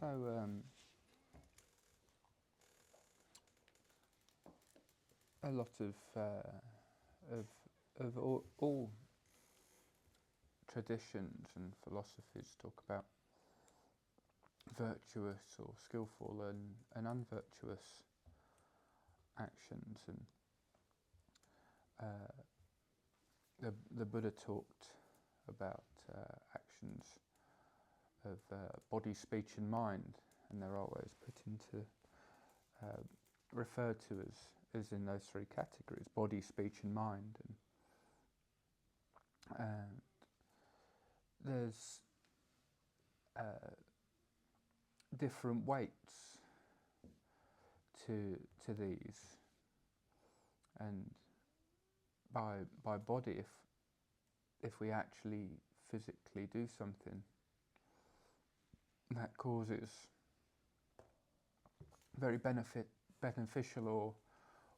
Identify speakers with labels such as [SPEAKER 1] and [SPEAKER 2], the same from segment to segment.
[SPEAKER 1] also a lot of all traditions and philosophies talk about virtuous or skillful and unvirtuous actions, and the Buddha talked about actions of body, speech and mind, and they're always put into referred to as in those three categories: body, speech and mind. And there's different weights to these, and by body, if we actually physically do something that causes very beneficial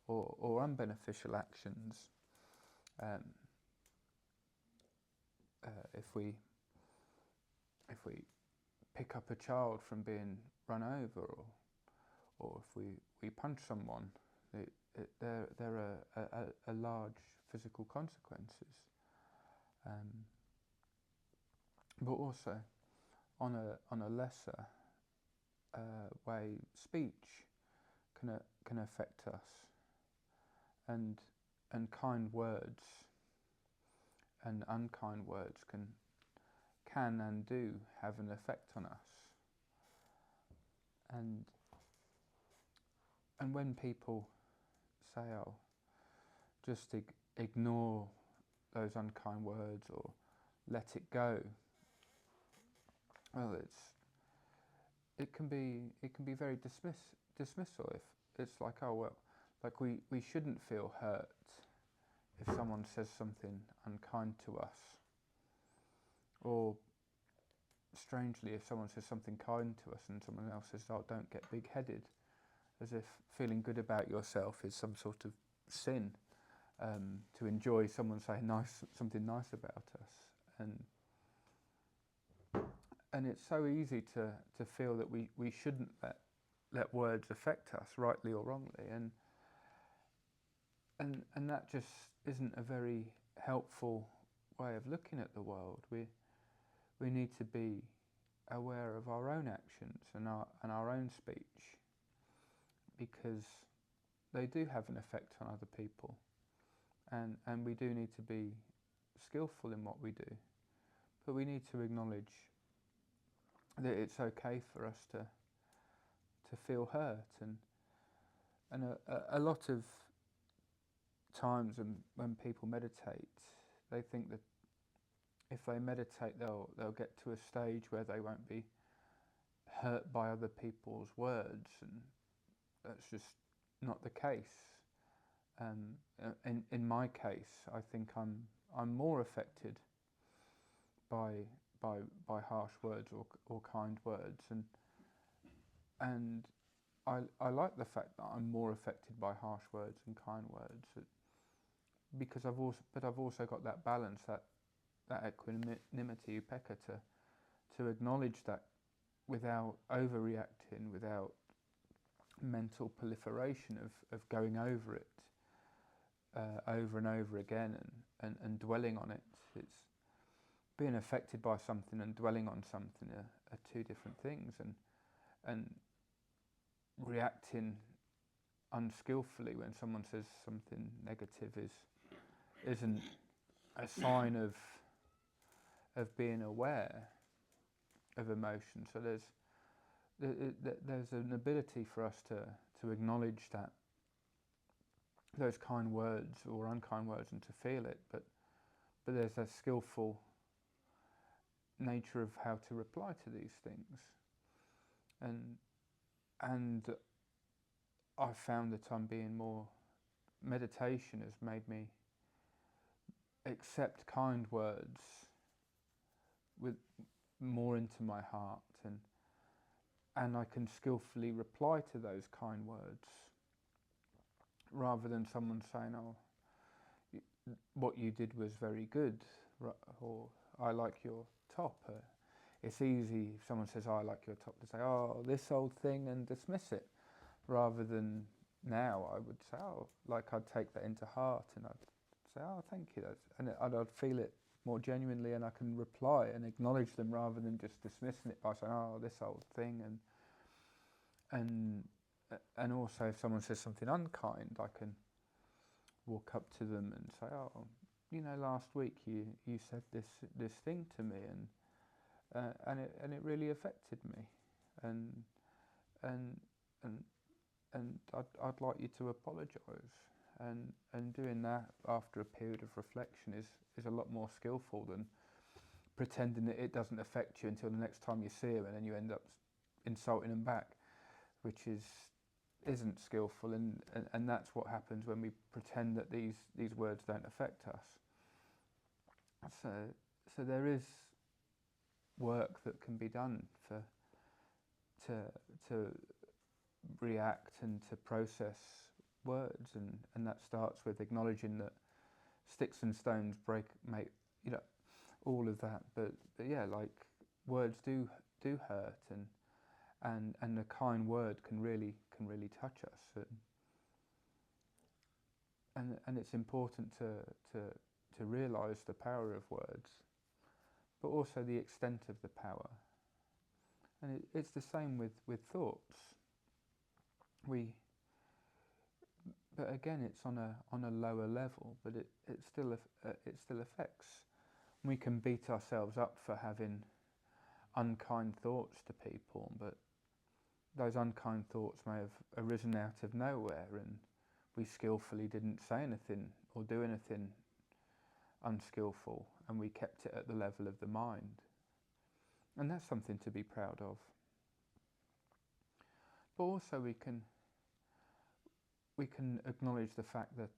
[SPEAKER 1] or unbeneficial actions, if we pick up a child from being run over, or if we punch someone, there are large physical consequences. But also, on a lesser way, speech can affect us, and kind words and unkind words can and do have an effect on us. And when people say, "Oh, just ignore those unkind words or let it go," well, it can be very dismissal. If it's like, "Oh well," like we shouldn't feel hurt if someone says something unkind to us, or strangely, if someone says something kind to us and someone else says, "Oh, don't get big-headed," as if feeling good about yourself is some sort of sin, to enjoy someone saying something nice about us. And it's so easy to feel that we shouldn't let words affect us, rightly or wrongly, and that just isn't a very helpful way of looking at the world. We need to be aware of our own actions and our own speech, because they do have an effect on other people, and we do need to be skillful in what we do, but we need to acknowledge that it's okay for us to feel hurt, and a lot of times when people meditate, they think that if they meditate they'll get to a stage where they won't be hurt by other people's words, and that's just not the case. In my case, I think I'm more affected by harsh words or kind words, and I like the fact that I'm more affected by harsh words and kind words, because I've also got that balance, that equanimity, upekkha, to acknowledge that without overreacting, without mental proliferation of going over it over and over again and dwelling on it. It's being affected by something and dwelling on something are two different things, and reacting unskillfully when someone says something negative isn't a sign of being aware of emotion. So there's an ability for us to acknowledge that those kind words or unkind words and to feel it, but there's a skillful nature of how to reply to these things, and I've found that I'm being more, meditation has made me accept kind words with more into my heart, and I can skillfully reply to those kind words, rather than someone saying, "Oh, what you did was very good," or "I like your top." it's easy if someone says, "I like your top," to say, "Oh, this old thing," and dismiss it, rather than now I would say, "Oh," like I'd take that into heart and I'd say, "Oh, thank you," and I'd feel it more genuinely, and I can reply and acknowledge them rather than just dismissing it by saying, "Oh, this old thing," and and also if someone says something unkind, I can walk up to them and say, "Oh, last week you said this thing to me, and it really affected me, and and and and I'd like you to apologise." And doing that after a period of reflection is a lot more skillful than pretending that it doesn't affect you until the next time you see them, and then you end up insulting them back, which isn't skillful, and that's what happens when we pretend that these words don't affect us. So there is work that can be done to react and to process words, and that starts with acknowledging that sticks and stones make all of that, but yeah, like words do hurt, and a kind word can really touch us, and it's important to realise the power of words, but also the extent of the power. And it's the same with thoughts. But again, it's on a lower level, but it still affects. We can beat ourselves up for having unkind thoughts to people, but those unkind thoughts may have arisen out of nowhere, and we skillfully didn't say anything or do anything unskillful, and we kept it at the level of the mind. And that's something to be proud of. But also we can acknowledge the fact that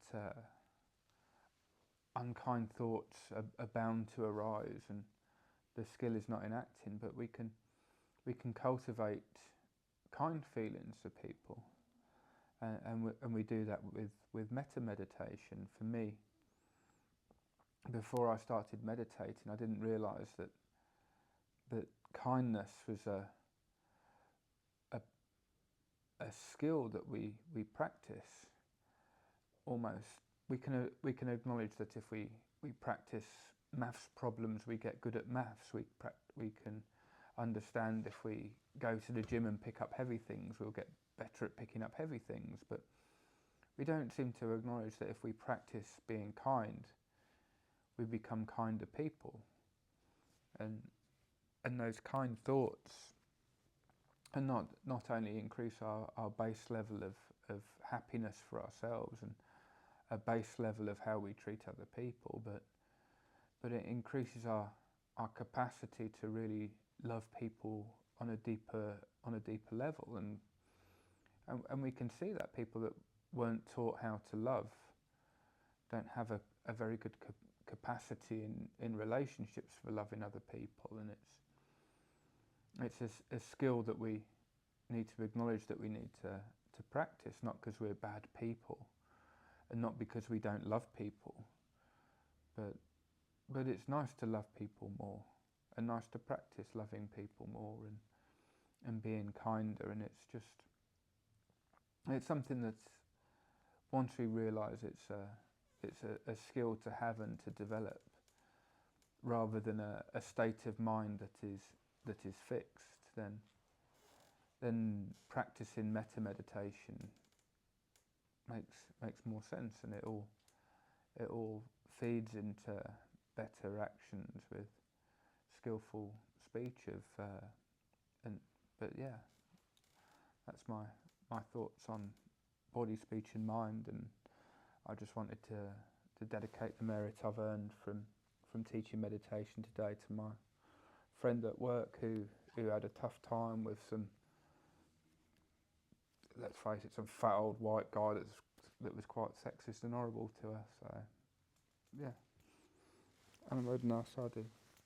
[SPEAKER 1] unkind thoughts are bound to arise, and the skill is not in acting, but we can cultivate kind feelings for people, and we do that with metta meditation. For me, before I started meditating, I didn't realise that kindness was a skill that we practice. Almost, we can acknowledge that if we practice maths problems, we get good at maths. We can understand if we go to the gym and pick up heavy things, we'll get better at picking up heavy things. But we don't seem to acknowledge that if we practice being kind, we become kinder people, and those kind thoughts and not only increase our base level of happiness for ourselves and a base level of how we treat other people, but it increases our capacity to really love people on a deeper level, and we can see that people that weren't taught how to love don't have a very good capacity in relationships for loving other people, and it's a skill that we need to acknowledge, that we need to practice, not because we're bad people and not because we don't love people, but it's nice to love people more, and nice to practice loving people more and being kinder. And it's something that's, once we realise it's a skill to have and to develop, rather than a state of mind that is fixed, then practicing metta meditation makes more sense, and it all feeds into better actions with skillful speech but yeah, that's my thoughts on body, speech and mind, and I just wanted to dedicate the merit I've earned from teaching meditation today to my friend at work who had a tough time with some, let's face it, some fat old white guy that was quite sexist and horrible to her. So yeah, Anamodana Sadhu.